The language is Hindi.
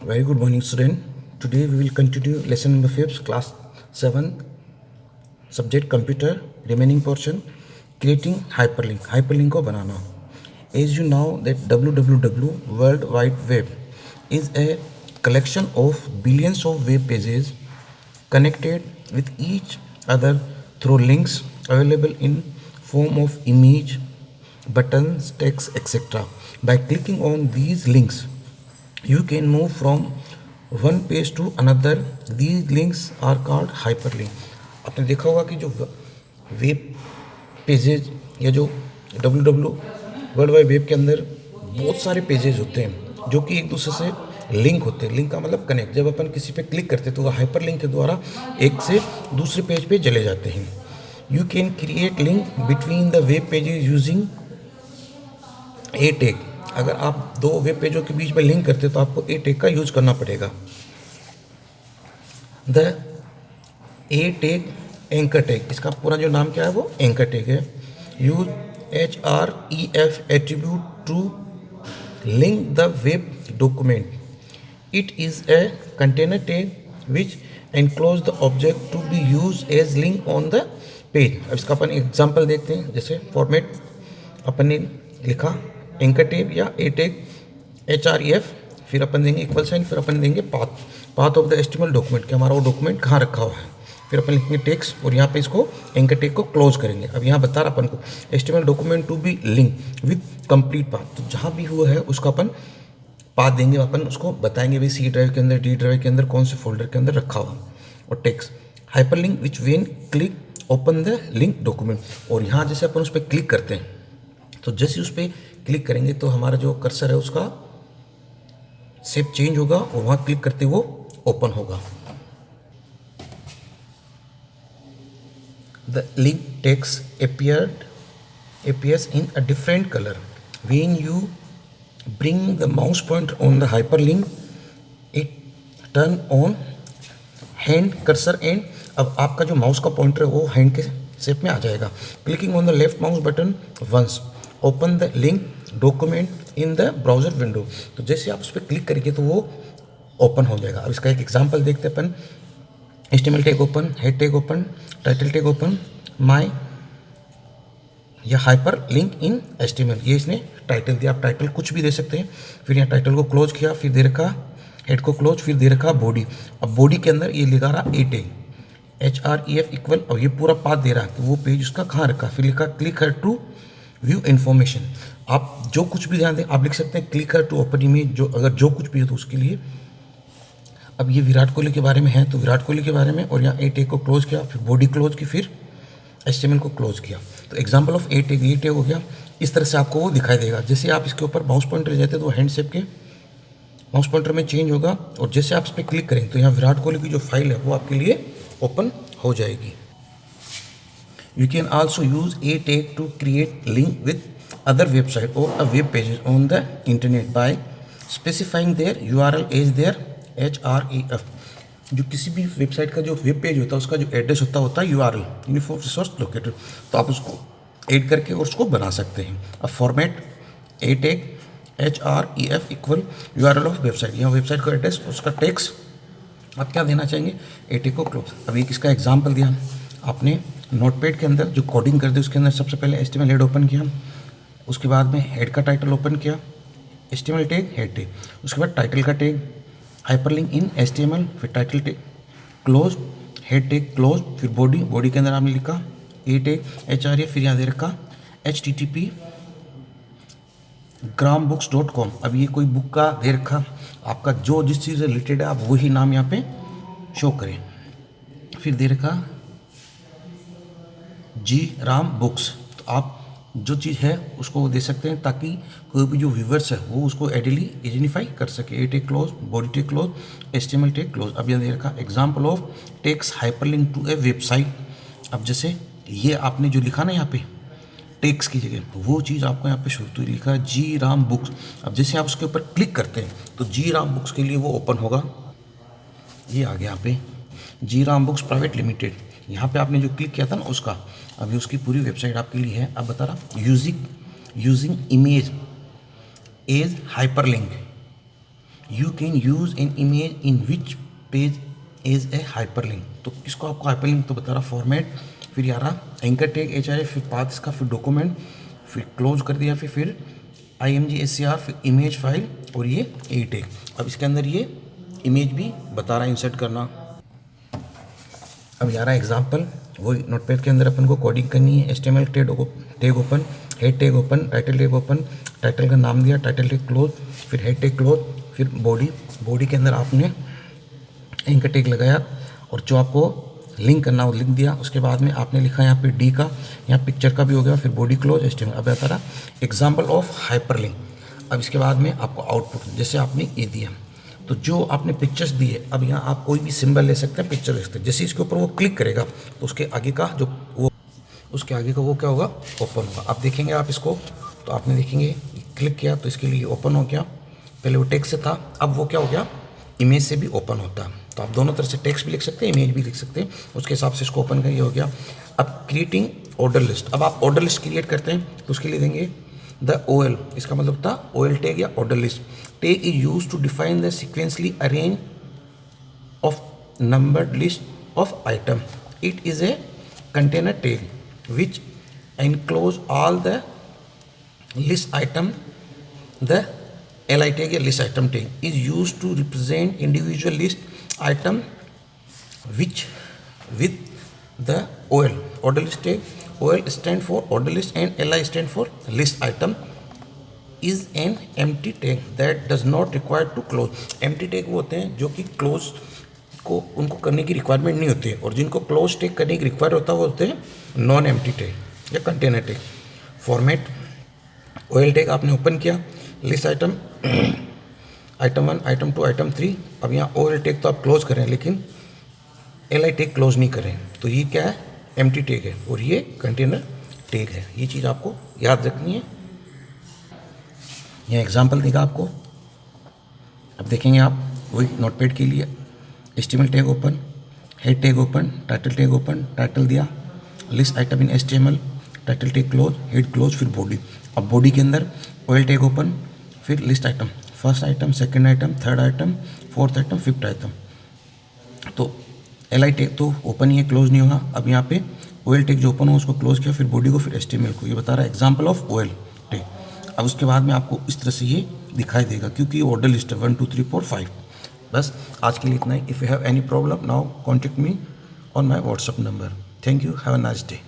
Very good morning, student. Today we will continue lesson number 5, class 7, subject computer, remaining portion, creating hyperlink. Hyperlink को बनाना. As you know that www World Wide Web is a collection of billions of web pages connected with each other through links available in form of image, buttons, text, etc. By clicking on these links, you can move from one page to another. These links are called hyperlink. आपने देखा होगा कि जो वेब पेजेज या जो www वर्ल्ड वाइड वेब के अंदर बहुत सारे पेजेज होते हैं जो कि एक दूसरे से लिंक होते हैं. लिंक का मतलब कनेक्ट. जब अपन किसी पे क्लिक करते हैं तो वह हाइपर लिंक के द्वारा एक से दूसरे पेज पे चले जाते हैं. You can create link between the web pages using A tag. अगर आप दो वेब पेजों के बीच में लिंक करते हैं तो आपको ए टैग का यूज करना पड़ेगा. The A tag anchor tag. इसका पूरा जो नाम क्या है वो एंकर टैग है. Use href attribute to link the web document. It is a container tag which enclose the object to be used as link on the page. अब इसका अपन एग्जांपल देखते हैं. जैसे फॉर्मेट अपन ने लिखा एंकर टैग या ए टैग href, फिर अपन देंगे इक्वल साइन, फिर अपन देंगे path of the HTML document कि हमारा वो डॉक्यूमेंट कहाँ रखा हुआ है. फिर अपन लिखेंगे टेक्स्ट और यहाँ पे इसको एंकर टैग को क्लोज करेंगे. अब यहाँ बता रहा अपन को HTML document to be link with complete path. तो जहाँ भी हुआ है उसका अपन पाथ देंगे. अपन उसको बताएंगे भाई सी ड्राइव के अंदर, डी ड्राइव के अंदर, कौन से फोल्डर के अंदर रखा हुआ. और text hyper link which when click open the link document. और यहाँ जैसे अपन उस पर क्लिक करते हैं तो जैसे उस पर क्लिक करेंगे तो हमारा जो कर्सर है उसका शेप चेंज होगा और वहाँ क्लिक करते वो ओपन होगा. The link text appears in a different color when you bring the mouse pointer on the hyperlink. It turn on hand cursor and अब आपका जो माउस का पॉइंटर है वो हैंड के शेप में आ जाएगा. Clicking on the left mouse button once open the link document in the browser window. तो जैसे आप उस पर क्लिक करेंगे तो वो ओपन हो जाएगा. अब इसका एक एग्जांपल देखते हैं अपन. HTML tag open, head tag open, title tag open, my या हाइपर लिंक इन HTML. ये इसने टाइटल दिया. आप टाइटल कुछ भी दे सकते हैं. फिर यहाँ टाइटल को क्लोज किया, फिर दे रखा हेड को क्लोज, फिर दे रखा बॉडी. अब बॉडी के अंदर ये लिखा रहा ए टैग href इक्वल. अब ये पूरा पाथ दे रहा है तो वो पेज उसका कहाँ रखा. फिर लिखा click here to view information. आप जो कुछ भी ध्यान दें आप लिख सकते हैं click here to open image. जो अगर जो कुछ भी है तो उसके लिए. अब ये विराट कोहली के बारे में है तो विराट कोहली के बारे में. और यहाँ ए टैग को क्लोज किया, फिर बॉडी क्लोज की, फिर HTML को क्लोज किया. तो एग्जांपल ऑफ ए टैग हो गया. इस तरह से आपको वो दिखाई देगा. जैसे आप इसके ऊपर माउस पॉइंटर ले जाते हैं तो हैंड शेप के माउस पॉइंटर में चेंज होगा. और जैसे आप इस पर क्लिक करेंगे तो यहाँ विराट कोहली की जो फाइल है वो आपके लिए ओपन हो जाएगी. You can also use a tag to create link with other website और uh web pages on the internet by specifying their URL as their href. जो किसी भी वेबसाइट का जो वेब पेज होता है उसका जो एड्रेस होता है URL यूनिफॉर्म रिसोर्स लोकेटर. तो आप उसको ऐड करके और उसको बना सकते हैं. अब format A tag href equal URL of website. यहाँ वेबसाइट का एड्रेस, उसका टेक्स्ट आप क्या देना चाहेंगे ए टैग को क्लोज. अब एक इसका एग्जाम्पल दिया. आपने नोटपैड के अंदर जो कोडिंग कर दी उसके अंदर सबसे पहले HTML हेड ओपन किया, उसके बाद में हेड का टाइटल ओपन किया, HTML टैग हेड टैग, उसके बाद टाइटल का टैग हाइपरलिंक इन HTML, फिर title tag close, head tag close, फिर बॉडी के अंदर आपने लिखा ए टैग href, फिर यहाँ दे रखा http grambooks.com. अब ये कोई बुक का दे रखा. आपका जो जिस चीज़ से रिलेटेड है आप वही नाम यहाँ पे शो करें. फिर दे रखा जी राम बुक्स. तो आप जो चीज़ है उसको दे सकते हैं ताकि कोई भी जो व्यूवर्स है वो उसको एडिली आइडेंटिफाई कर सके. A tag close, body tag close, HTML tag close. अब यहाँ दे रखा example of text hyperlink to a website. अब जैसे ये आपने जो लिखा ना यहाँ पे टेक्स्ट की जगह वो चीज़ आपको यहाँ पे शुरू लिखा है जी राम बुक्स. अब जैसे आप उसके ऊपर क्लिक करते हैं तो जी राम बुक्स के लिए वो ओपन होगा. ये आ गया यहाँ पे जी राम बुक्स प्राइवेट लिमिटेड. यहाँ पे आपने जो क्लिक किया था ना उसका, अभी उसकी पूरी वेबसाइट आपके लिए है. अब बता रहा using image as hyperlink. You can use an image in which page is a hyperlink. तो इसको आपको हाइपरलिंक तो बता रहा फॉर्मेट, फिर यार एंकर टैग HRF, फिर पाथ इसका, फिर डॉक्यूमेंट, फिर क्लोज कर दिया, फिर IMG_SCR, फिर इमेज फाइल और ये ए टैग। अब इसके अंदर ये इमेज भी बता रहा है इंसर्ट करना। अब यार एग्जाम्पल वही नोटपैड के अंदर अपन को कोडिंग करनी है। HTML tag open, head tag open, title tag open, title का नाम दिया, टाइटल टैग क्लोज, फिर हेड टैग क्लोज, फिर बॉडी के अंदर आपने एंकर टैग लगाया और जो आपको लिंक करना वो लिख दिया। उसके बाद में आपने लिखा यहाँ पे डी का, यहाँ पिक्चर का भी हो गया, फिर बॉडी क्लोज HTML। अब आता रहा एग्जाम्पल ऑफ हाइपरलिंक। अब इसके बाद में आपको आउटपुट जैसे आपने ये दिया, तो जो आपने पिक्चर्स दिए, अब यहाँ आप कोई भी सिंबल ले सकते हैं, पिक्चर ले सकते हैं। जैसे इसके ऊपर वो क्लिक करेगा तो उसके आगे का वो क्या होगा, ओपन होगा। अब देखेंगे आप इसको, तो आपने देखेंगे क्लिक किया तो इसके लिए ओपन हो गया। पहले वो टेक्स्ट से था, अब वो क्या हो गया, इमेज से भी ओपन होता है। तो आप दोनों तरह से टेक्स्ट भी लिख सकते हैं, इमेज भी लिख सकते हैं, उसके हिसाब से इसको ओपन करिए, हो गया। अब क्रिएटिंग ऑर्डर लिस्ट, अब आप ऑर्डर लिस्ट क्रिएट करते हैं तो उसके लिए देंगे द OL, इसका मतलब था OL टैग या order list. Tag is use to define the sequentially arrange of numbered list of item. It is a container tag which enclose all the list item. The LI tag या list item tag is used to represent individual list item which with the OL order list tag. OL stand for order list and LI stand for list item is an empty tag that does not require to close. empty tag वो होते हैं जो कि close को उनको करने की रिक्वायरमेंट नहीं होती है, और जिनको क्लोज टैग करने की रिक्वायर होता है वो होते हैं नॉन एम्प्टी टैग या container tag. Format OL tag आपने ओपन किया, list item, item 1, item 2, item 3। अब यहाँ OL टैग तो आप क्लोज करें लेकिन LI टैग क्लोज नहीं करें, तो ये क्या है, एम्प्टी टैग है और ये कंटेनर टैग है। ये चीज़ आपको याद रखनी है। यह एग्जाम्पल देगा आपको। अब देखेंगे आप वही नोटपैड के लिए HTML tag open, head tag open, title tag open, title दिया, list item in HTML, title tag close, head close, फिर बॉडी। अब बॉडी के अंदर OL टैग ओपन, फिर list item, first item, second item, third item, fourth item, fifth item. तो LI टैग तो ओपन ही है, क्लोज नहीं होगा। अब यहाँ पे OL टैग जो ओपन हो उसको क्लोज किया, फिर बॉडी को, फिर HTML को। ये बता रहा है एग्जाम्पल ऑफ OL टैग। अब उसके बाद में आपको इस तरह से ये दिखाई देगा क्योंकि ये ऑर्डर लिस्ट है 1 2 3 4 5। बस आज के लिए इतना ही। If you have any problem now contact me on my WhatsApp number. Thank you, have a nice day.